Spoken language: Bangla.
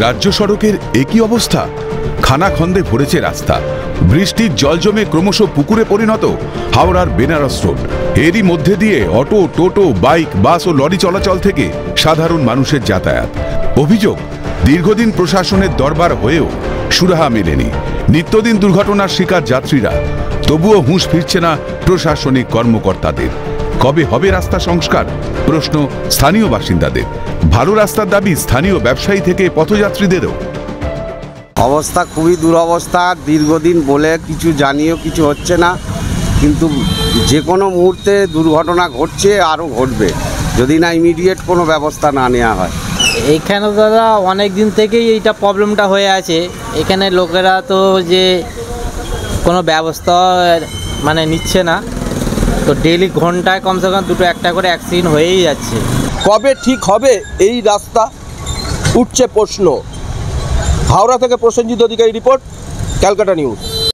রাজ্য সড়কের একই অবস্থা, খানাখন্দে ভরেছে রাস্তা, বৃষ্টির জল জমে ক্রমশ পুকুরে পরিণত হাওড়ার বেনারস রোড। এরই মধ্যে দিয়ে অটো, টোটো, বাইক, বাস ও লরি চলাচল থেকে সাধারণ মানুষের যাতায়াত। অভিযোগ, দীর্ঘদিন প্রশাসনের দরবার হয়েও সুরাহা মেলেনি। নিত্যদিন দুর্ঘটনার শিকার যাত্রীরা, তবুও হুঁশ ফিরছে না প্রশাসনিক কর্মকর্তাদের। কবে হবে রাস্তা সংস্কার, প্রশ্ন স্থানীয় বাসিন্দাদের। ভালো রাস্তার দাবি স্থানীয় ব্যবসায়ী থেকে পথযাত্রীদেরও। অবস্থা খুবই দুরবস্থা, দীর্ঘদিন বলে কিছু জানিয়েও কিছু হচ্ছে না, কিন্তু যে কোনো মুহূর্তে দুর্ঘটনা ঘটছে, আরও ঘটবে যদি না ইমিডিয়েট কোনো ব্যবস্থা না নেওয়া হয়। এখানে দাদা অনেক দিন থেকেই এইটা প্রবলেমটা হয়ে আছে। এখানে লোকেরা তো যে কোনো ব্যবস্থা মানে নিচ্ছে না, তো ডেইলি ঘন্টায় কমসে কম দুটো একটা করে অ্যাক্সিডেন্ট হয়েই যাচ্ছে। কবে ঠিক হবে এই রাস্তা, উঠছে প্রশ্ন। হাওড়া থেকে প্রসেনজিৎ অধিকারী রিপোর্ট, ক্যালকাটা নিউজ।